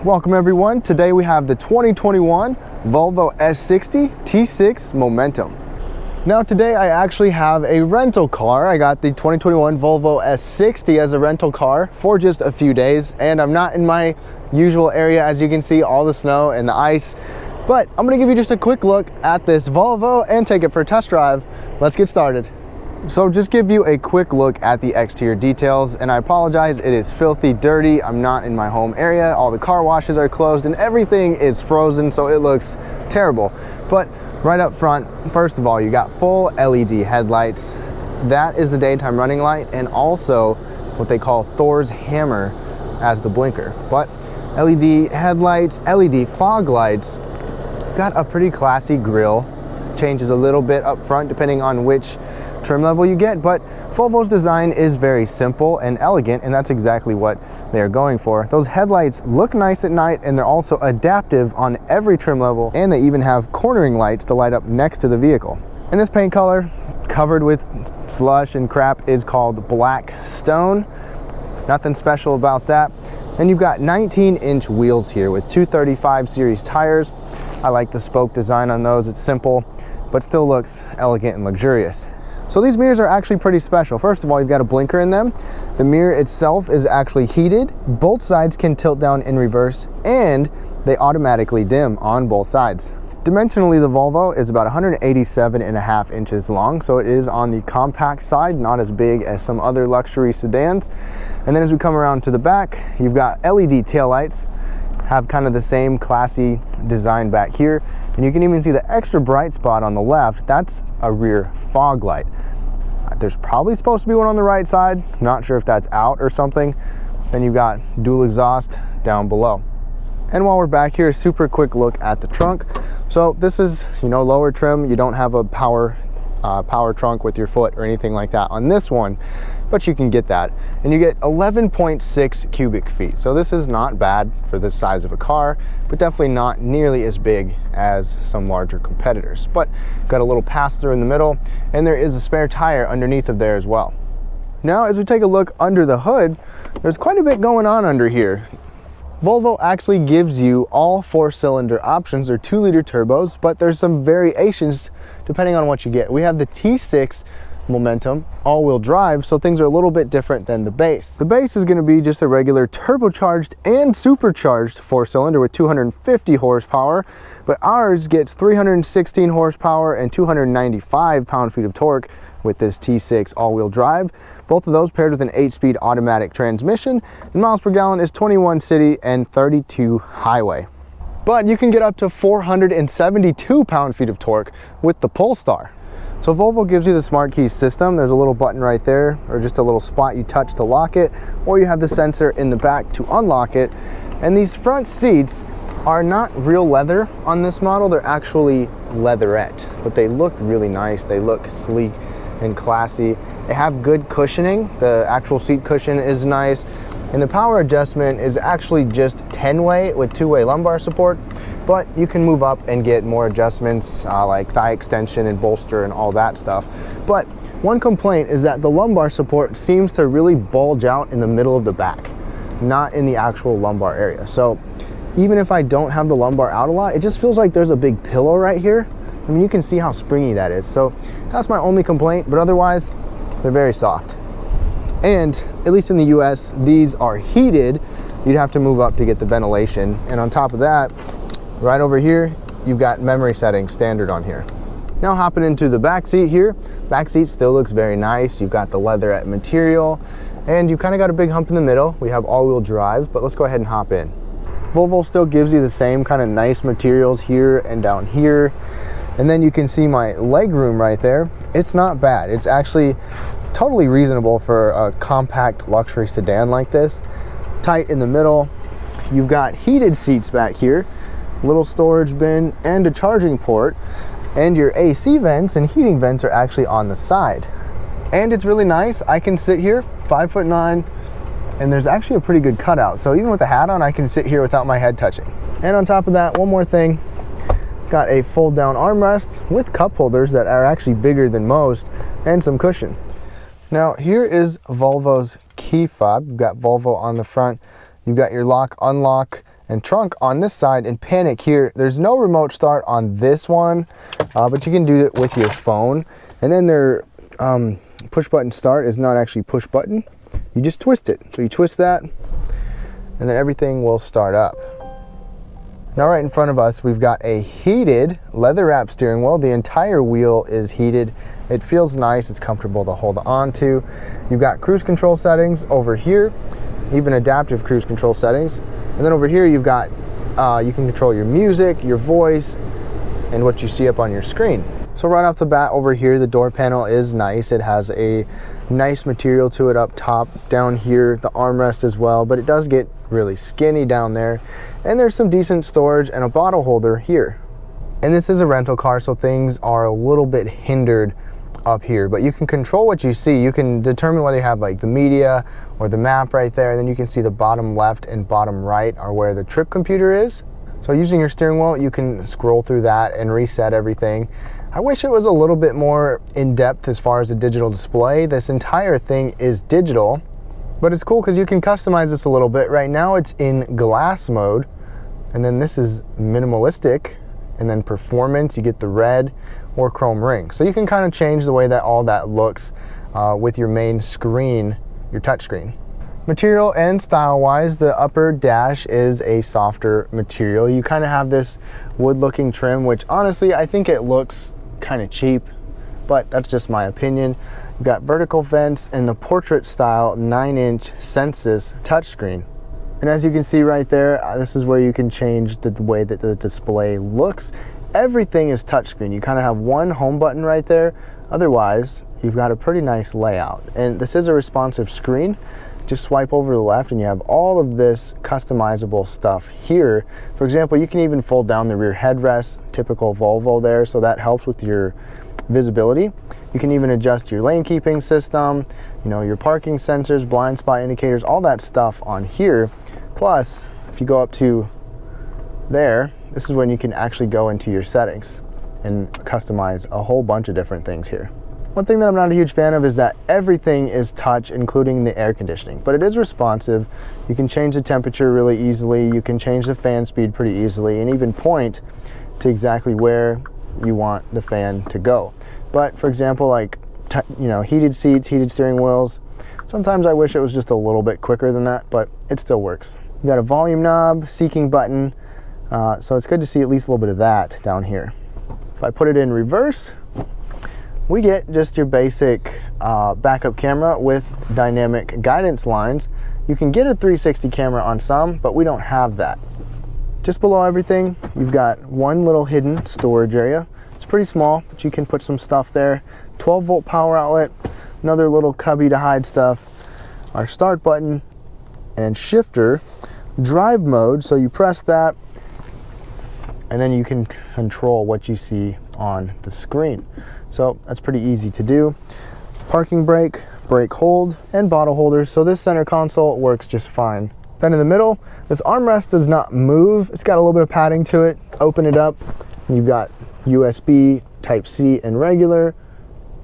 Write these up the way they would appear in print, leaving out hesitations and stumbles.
Welcome everyone. Today we have the 2021 Volvo S60 T6 Momentum. Now today I actually have a rental car. I got the 2021 Volvo S60 as a rental car for just a few days, and I'm not in my usual area. As you can see, all the snow and the ice, but I'm gonna give you just a quick look at this Volvo and take it for a test drive. Let's get started. So just give you a quick look at the exterior details, and I apologize, it is filthy dirty. I'm not in my home area. All the car washes are closed and everything is frozen, so it looks terrible. But right up front, first of all, you got full LED headlights. That is the daytime running light, and also what they call Thor's hammer as the blinker. But LED headlights, LED fog lights, got a pretty classy grille. Changes a little bit up front depending on which trim level you get, but Volvo's design is very simple and elegant, and that's exactly what they're going for. Those headlights look nice at night, and they're also adaptive on every trim level, and they even have cornering lights to light up next to the vehicle. And this paint color, covered with slush and crap, is called Black Stone. Nothing special about that. And you've got 19-inch wheels here with 235 series tires. I like the spoke design on those. It's simple, but still looks elegant and luxurious. So these mirrors are actually pretty special. First of all, you've got a blinker in them. The mirror itself is actually heated. Both sides can tilt down in reverse, and they automatically dim on both sides. Dimensionally, the Volvo is about 187.5 inches long, so it is on the compact side, not as big as some other luxury sedans. And then as we come around to the back, you've got LED taillights, have kind of the same classy design back here. And you can even see the extra bright spot on the left. That's a rear fog light. There's probably supposed to be one on the right side. Not sure if that's out or something. Then you've got dual exhaust down below. And while we're back here, a super quick look at the trunk. So this is, lower trim. You don't have a power trunk with your foot or anything like that on this one, but you can get that. And you get 11.6 cubic feet. So this is not bad for this size of a car, but definitely not nearly as big as some larger competitors. But got a little pass-through in the middle, and there is a spare tire underneath of there as well. Now, as we take a look under the hood, there's quite a bit going on under here. Volvo actually gives you all 4-cylinder options or 2-liter turbos, but there's some variations depending on what you get. We have the T6 Momentum all-wheel drive, so things are a little bit different than the base. The base is going to be just a regular turbocharged and supercharged 4-cylinder with 250 horsepower, but ours gets 316 horsepower and 295 pound-feet of torque with this T6 all-wheel drive. Both of those paired with an 8-speed automatic transmission, and miles per gallon is 21 city and 32 highway. But you can get up to 472 pound-feet of torque with the Polestar. So Volvo gives you the smart key system. There's a little button right there, or just a little spot you touch to lock it, or you have the sensor in the back to unlock it. And these front seats are not real leather on this model. They're actually leatherette, but they look really nice. They look sleek and classy. They have good cushioning. The actual seat cushion is nice, and the power adjustment is actually just 10-way with 2-way lumbar support, but you can move up and get more adjustments like thigh extension and bolster and all that stuff. But one complaint is that the lumbar support seems to really bulge out in the middle of the back, not in the actual lumbar area. So even if I don't have the lumbar out a lot, it just feels like there's a big pillow right here. I mean, you can see how springy that is. So that's my only complaint, but otherwise, they're very soft. And at least in the US, these are heated. You'd have to move up to get the ventilation. And on top of that, right over here, you've got memory settings standard on here. Now hopping into the back seat here. Back seat still looks very nice. You've got the leatherette material, and you kind of got a big hump in the middle. We have all-wheel drive, but let's go ahead and hop in. Volvo still gives you the same kind of nice materials here and down here. And then you can see my leg room right there. It's not bad. It's actually totally reasonable for a compact luxury sedan like this. Tight in the middle. You've got heated seats back here, little storage bin and a charging port, and your AC vents and heating vents are actually on the side. And it's really nice. I can sit here, 5'9", and there's actually a pretty good cutout. So even with a hat on, I can sit here without my head touching. And on top of that, one more thing. Got a fold down armrest with cup holders that are actually bigger than most, and some cushion. Now here is Volvo's key fob. You've got Volvo on the front. You've got your lock, unlock, and trunk on this side, and panic here. There's no remote start on this one, but you can do it with your phone. And then their push button start is not actually push button. You just twist it. So you twist that, and then everything will start up. Now right in front of us, we've got a heated leather wrap steering wheel. The entire wheel is heated. It feels nice, it's comfortable to hold on to. You've got cruise control settings over here, even adaptive cruise control settings. And then over here you've got, you can control your music, your voice, and what you see up on your screen. So right off the bat over here, the door panel is nice. It has a nice material to it up top. Down here, the armrest as well, but it does get really skinny down there. And there's some decent storage and a bottle holder here. And this is a rental car, so things are a little bit hindered up here, but you can control what you see. You can determine whether you have like the media or the map right there, and then you can see the bottom left and bottom right are where the trip computer is. So using your steering wheel, you can scroll through that and reset everything. I wish it was a little bit more in-depth as far as a digital display. This entire thing is digital, but it's cool because you can customize this a little bit. Right now it's in glass mode, and then this is minimalistic, and then performance, you get the red or chrome ring. So you can kind of change the way that all that looks with your main screen, your touch screen. Material and style-wise, the upper dash is a softer material. You kind of have this wood-looking trim, which honestly, I think it looks kind of cheap, but that's just my opinion. You've got vertical vents and the portrait style 9-inch Sensus touchscreen. And as you can see right there, this is where you can change the way that the display looks. Everything is touchscreen. You kind of have one home button right there. Otherwise, you've got a pretty nice layout. And this is a responsive screen. Just swipe over to the left and you have all of this customizable stuff here. For example, you can even fold down the rear headrest, typical Volvo there, so that helps with your visibility. You can even adjust your lane keeping system, you know, your parking sensors, blind spot indicators, all that stuff on here. Plus, if you go up to there, this is when you can actually go into your settings and customize a whole bunch of different things here. One thing that I'm not a huge fan of is that everything is touch, including the air conditioning, but it is responsive. You can change the temperature really easily. You can change the fan speed pretty easily and even point to exactly where you want the fan to go. But for example, like, you know, heated seats, heated steering wheels, sometimes I wish it was just a little bit quicker than that, but it still works. You got a volume knob, seeking button, so it's good to see at least a little bit of that down here. If I put it in reverse, we get just your basic backup camera with dynamic guidance lines. You can get a 360 camera on some, but we don't have that. Just below everything, you've got one little hidden storage area. It's pretty small, but you can put some stuff there. 12-volt power outlet, another little cubby to hide stuff, our start button and shifter, drive mode, so you press that, and then you can control what you see on the screen. So that's pretty easy to do. Parking brake, brake hold, and bottle holders. So this center console works just fine. Then in the middle, this armrest does not move. It's got a little bit of padding to it. Open it up, and you've got USB, Type-C, and regular,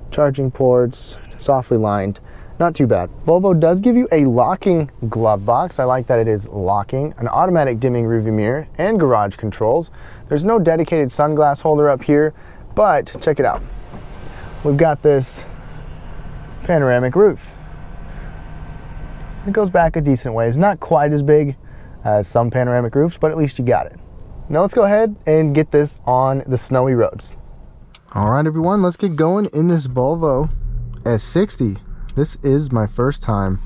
charging ports, softly lined. Not too bad. Volvo does give you a locking glove box. I like that it is locking, an automatic dimming rearview mirror, and garage controls. There's no dedicated sunglass holder up here, but check it out. We've got this panoramic roof. It goes back a decent ways. Not quite as big as some panoramic roofs, but at least you got it. Now let's go ahead and get this on the snowy roads. All right, everyone, let's get going in this Volvo S60. This is my first time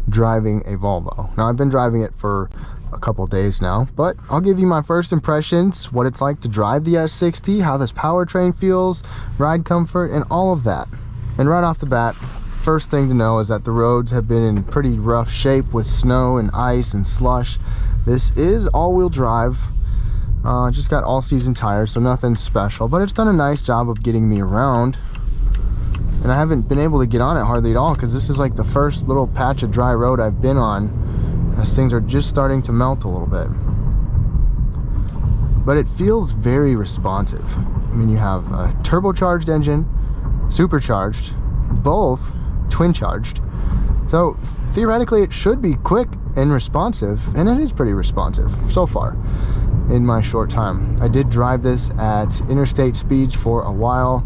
driving a Volvo. Now I've been driving it for a couple days now, but I'll give you my first impressions, what it's like to drive the S60, how this powertrain feels, ride comfort, and all of that. And right off the bat, first thing to know is that the roads have been in pretty rough shape with snow and ice and slush. This is all-wheel drive. Just got all-season tires, so nothing special, but it's done a nice job of getting me around. And I haven't been able to get on it hardly at all because this is like the first little patch of dry road I've been on, as things are just starting to melt a little bit. But it feels very responsive. I mean, you have a turbocharged engine, supercharged, both twin charged. So theoretically it should be quick and responsive, and it is pretty responsive so far in my short time. I did drive this at interstate speeds for a while,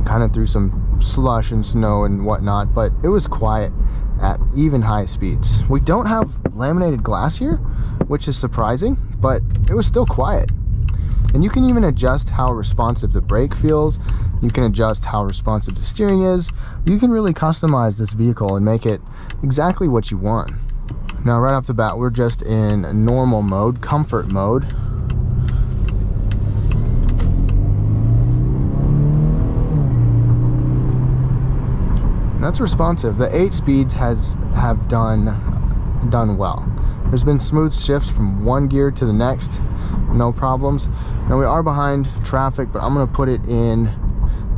kind of through some slush and snow and whatnot, but it was quiet at even high speeds. We don't have laminated glass here, which is surprising, but it was still quiet. And you can even adjust how responsive the brake feels. You can adjust how responsive the steering is. You can really customize this vehicle and make it exactly what you want. Now, right off the bat, we're just in normal mode, comfort mode. That's responsive. The 8 speeds have done well. There's been smooth shifts from one gear to the next, no problems. Now we are behind traffic, but I'm gonna put it in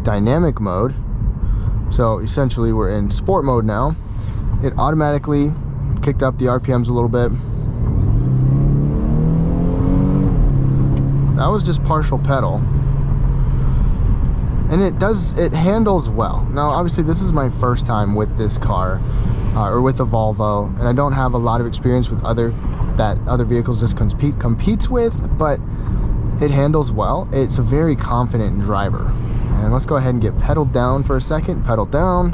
dynamic mode. So essentially we're in sport mode now. It automatically kicked up the RPMs a little bit. That was just partial pedal. And it handles well. Now obviously this is my first time with this car, or with a Volvo, and I don't have a lot of experience with other vehicles this competes with, but it handles well. It's a very confident driver. And let's go ahead and get pedaled down for a second. Pedal down.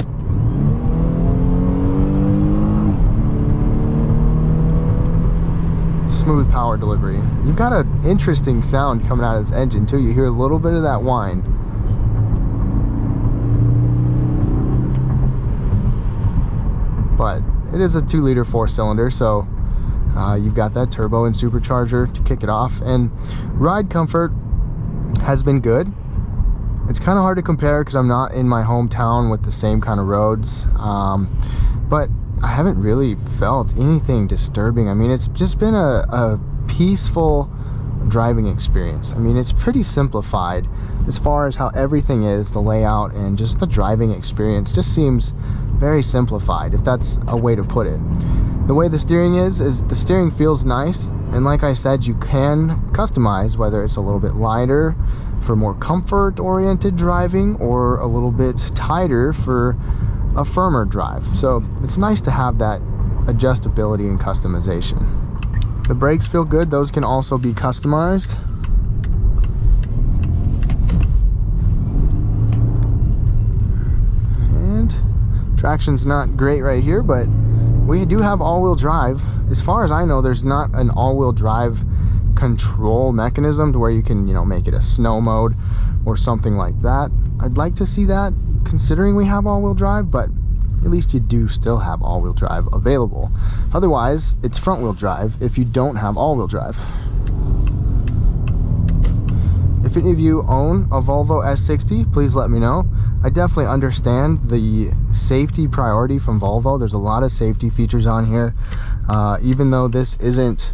Smooth power delivery. You've got an interesting sound coming out of this engine too. You hear a little bit of that whine. But it is a 2-liter 4-cylinder, so you've got that turbo and supercharger to kick it off, and ride comfort has been good. It's kind of hard to compare because I'm not in my hometown with the same kind of roads, but I haven't really felt anything disturbing. I mean, it's just been a peaceful driving experience. I mean, it's pretty simplified as far as how everything is, the layout, and just the driving experience just seems very simplified, if that's a way to put it. The way the steering is the steering feels nice, and like I said, you can customize whether it's a little bit lighter for more comfort oriented driving or a little bit tighter for a firmer drive. So it's nice to have that adjustability and customization. The brakes feel good. Those can also be customized. And traction's not great right here, but we do have all-wheel drive. As far as I know, there's not an all-wheel drive control mechanism to where you can, make it a snow mode or something like that. I'd like to see that, considering we have all-wheel drive, but at least you do still have all-wheel drive available. Otherwise, it's front-wheel drive if you don't have all-wheel drive. If any of you own a Volvo S60, please let me know. I definitely understand the safety priority from Volvo. There's a lot of safety features on here, even though this isn't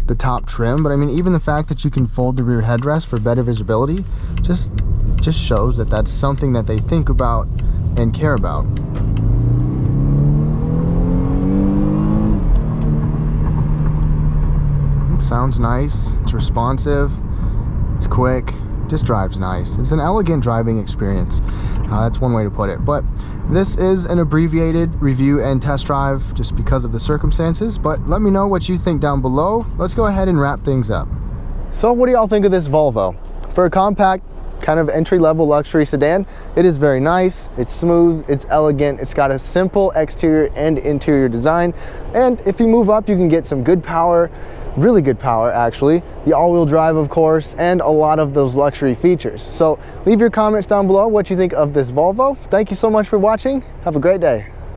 the top trim. But I mean, even the fact that you can fold the rear headrest for better visibility just shows that that's something that they think about and care about. It sounds nice, it's responsive, it's quick, just drives nice. It's an elegant driving experience. That's one way to put it. But this is an abbreviated review and test drive just because of the circumstances. But let me know what you think down below. Let's go ahead and wrap things up. So what do y'all think of this Volvo? For a compact, kind of entry-level luxury sedan, it is very nice, it's smooth, it's elegant, it's got a simple exterior and interior design, and if you move up you can get some good power, really good power actually, the all-wheel drive of course, and a lot of those luxury features. So leave your comments down below what you think of this Volvo. Thank you so much for watching. Have a great day.